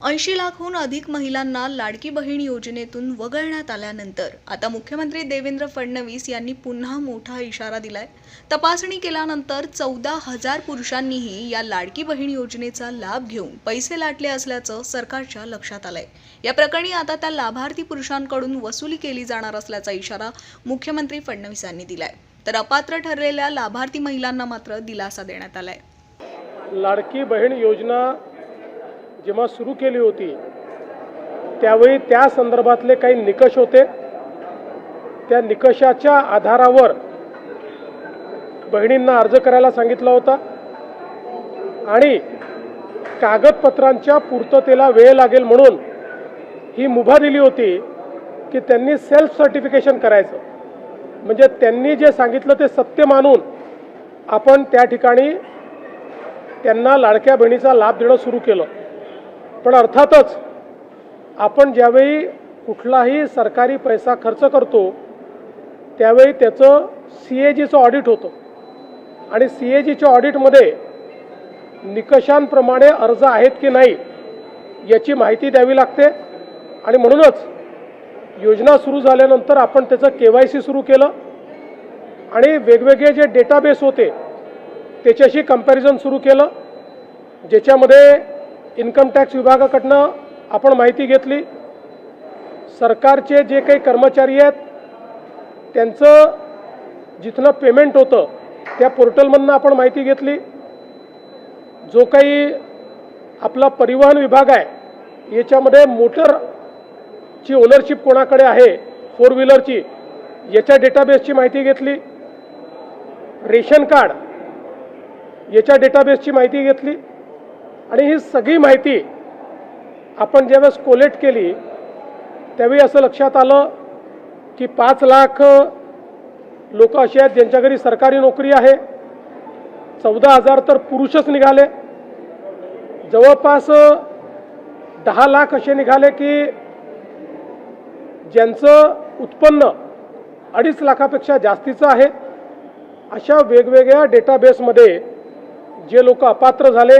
80 लाखहून अधिक महिलांना लाडकी बहीण योजनेतून वगळण्यात आल्यानंतर आता मुख्यमंत्री देवेंद्र फडणवीस यांनी पुन्हा मोठा इशारा दिलाय। तपासणी केल्यानंतर 14,000 पुरुषांनीही या लाडकी बहीण योजनेचा लाभ घेऊन पैसे लाटले असल्याचं सरकारच्या लक्षात आलंय। या प्रकरणी आता त्या लाभार्थी पुरुषांकडून वसुली केली जाणार असल्याचा इशारा मुख्यमंत्री फडणवीस यांनी दिलाय। तर अपात्र ठरलेल्या लाभार्थी महिलांना मात्र दिलासा देण्यात आलाय। लाडकी बहीण योजना जेव्हा सुरू केली होती त्यावेळी त्या संदर्भातले काही निकष होते। त्या निकषाच्या आधारावर बहिणींना अर्ज करायला सांगितला होता आणि कागदपत्रांच्या पूर्ततेला वेळ लागेल म्हणून ही मुभा दिली होती की त्यांनी सेल्फ सर्टिफिकेशन करायचं, म्हणजे त्यांनी जे सांगितलं ते सत्य मानून आपण त्या ठिकाणी त्यांना लाडक्या बहिणीचा लाभ देणं सुरू केलं। पण अर्थातच आपण ज्यावेळी कुठलाही सरकारी पैसा खर्च करतो त्यावेळी त्याचं CAGचं ऑडिट होतं आणि CAGच्या ऑडिटमध्ये निकषांप्रमाणे अर्ज आहेत की नाही याची माहिती द्यावी लागते आणि म्हणूनच योजना सुरू झाल्यानंतर आपण त्याचं KYC सुरू केलं आणि वेगवेगळे जे डेटाबेस होते त्याच्याशी कंपॅरिझन सुरू केलं, ज्याच्यामध्ये इन्कम टॅक्स विभागाकडनं आपण माहिती घेतली, सरकारचे जे काही कर्मचारी आहेत त्यांचं जिथनं पेमेंट होतं त्या पोर्टलमधनं आपण माहिती घेतली, जो काही आपला परिवहन विभाग आहे याच्यामध्ये मोटरची ओनरशिप कोणाकडे आहे 4 व्हीलरची याच्या डेटाबेसची माहिती घेतली, रेशन कार्ड याच्या डेटाबेसची माहिती घेतली आणि ही सगळी माहिती आपण ज्यावेळेस कोलेक्ट केली त्यावेळी असं लक्षात आलं की 5 लाख लोक असे आहेत ज्यांच्या घरी सरकारी नोकरी आहे, 14,000 तर पुरुषच निघाले, जवळपास 10 लाख असे निघाले की ज्यांचं उत्पन्न 2.5 लाखापेक्षा जास्तीचं आहे। अशा वेगवेगळ्या डेटाबेसमध्ये जे लोक अपात्र झाले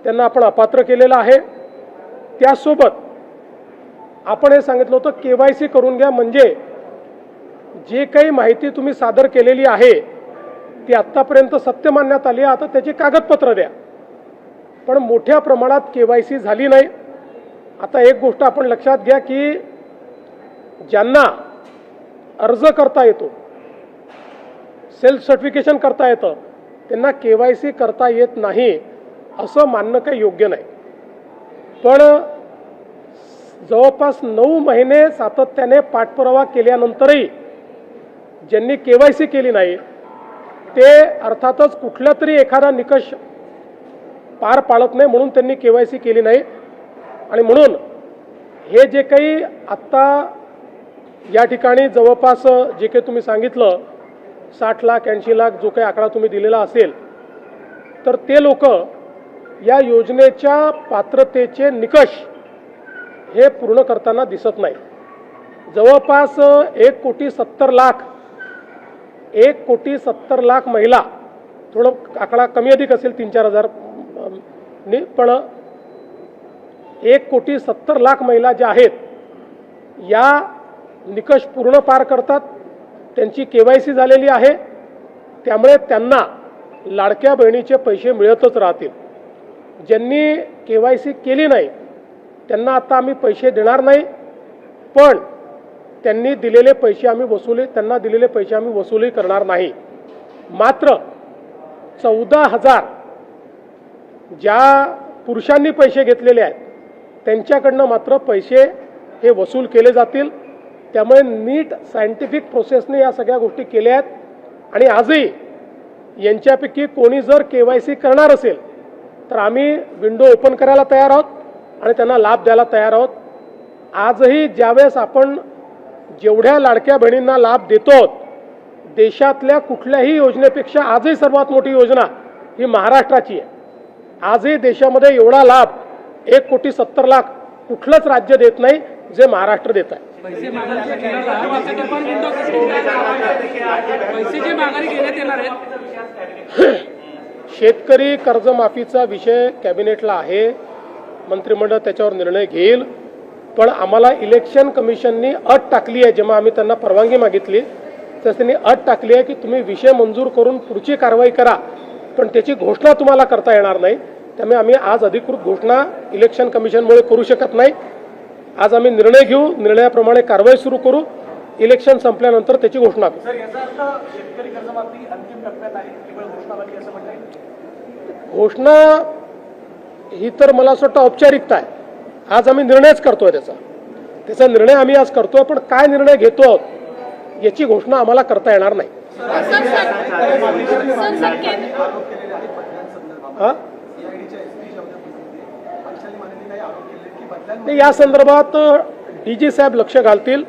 त्यांना आपण अपात्र केलेलं आहे। त्यासोबत आपण हे सांगितलं होतं KYC करून घ्या, म्हणजे जे काही माहिती तुम्ही सादर केलेली आहे ती आत्तापर्यंत सत्य मानण्यात आली, आता त्याची कागदपत्र द्या। पण मोठ्या प्रमाणात KYC झाली नाही। आता एक गोष्ट आपण लक्षात घ्या की ज्यांना अर्ज करता येतो, सेल्फ सर्टिफिकेशन करता येतं, त्यांना KYC करता येत नाही असं मानणं काही योग्य नाही। पण जवळपास 9 महिने सातत्याने पाठपुरावा केल्यानंतरही ज्यांनी KYC केली नाही ते अर्थातच कुठला तरी एखादा निकष पार पाडत नाही म्हणून त्यांनी KYC केली नाही। आणि म्हणून हे जे काही आत्ता या ठिकाणी जवळपास जे काही तुम्ही सांगितलं 60 लाख 80 लाख जो काही आकडा तुम्ही दिलेला असेल तर ते लोक या योजनेच्या पात्रतेचे निकष हे पूर्ण करताना दिसत नाही। जवळपास 1,70,00,000 महिला, थोडं आकडा कमी अधिक असेल 3-4 हजार पण 1,70,00,000 महिला ज्या आहेत या निकष पूर्ण पार करतात, त्यांची KYC झालेली आहे, त्यामुळे त्यांना लाडक्या बहिणीचे पैसे मिळतच राहतील। ज्यांनी KYC केली नाही त्यांना आता आम्ही पैसे देणार नाही, पण त्यांना दिलेले पैसे आम्ही वसुली करणार नाही। मात्र 14,000 ज्या पुरुषांनी पैसे घेतलेले आहेत त्यांच्याकडनं मात्र पैसे हे वसूल केले जातील। त्यामुळे नीट सायंटिफिक प्रोसेसने या सगळ्या गोष्टी केल्या आहेत आणि आजही यांच्यापैकी कोणी जर KYC करणार असेल तर आम्ही विंडो ओपन करायला तयार आहोत आणि त्यांना लाभ द्यायला तयार आहोत। आजही ज्यावेळेस आपण जेवढ्या लाडक्या बहिणींना लाभ देतो देशातल्या कुठल्याही योजनेपेक्षा आजही सर्वात मोठी योजना ही महाराष्ट्राची आहे। आजही देशामध्ये एवढा लाभ 1,70,00,000 कुठलंच राज्य देत नाही जे महाराष्ट्र देत आहे। शेतकरी कर्जमाफीचा विषय कॅबिनेटला आहे मंत्रिमंडळ त्याच्यावर निर्णय घेईल. पण आम्हाला इलेक्शन कमिशननी अट टाकली आहे, जेव्हा आम्ही त्यांना परवानगी मागितली तर त्यांनी अट टाकली आहे की तुम्ही विषय मंजूर करून पुढची कारवाई करा, पण त्याची घोषणा तुम्हाला करता येणार नाही. त्यामुळे आम्ही आज अधिकृत घोषणा इलेक्शन कमिशनमुळे करू शकत नाही. आज आम्ही निर्णय घेऊ, निर्णयाप्रमाणे कारवाई सुरू करू, इलेक्शन संपल्यानंतर त्याची घोषणा करू. सर, याचा अर्थ शेतकरी कर्जमाफी अंतिम टप्प्यात आहे, केवळ घोषणाबाजी असं म्हणता येईल? घोषणा ही तर मला असं वाटतं औपचारिकता आहे. आज आम्ही निर्णयच करतोय त्याचा निर्णय आम्ही आज करतोय, पण काय निर्णय घेतो आहोत याची घोषणा आम्हाला करता येणार नाही. हा? नाही, या संदर्भात DG साहेब लक्ष घालतील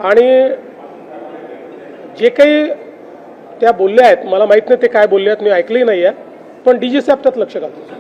आणि जे काही त्या बोलल्या आहेत, मला माहित नाही ते काय बोलले आहेत, मी ऐकलंही नाही आहे, पण DG साहेब त्यात लक्ष घालतील.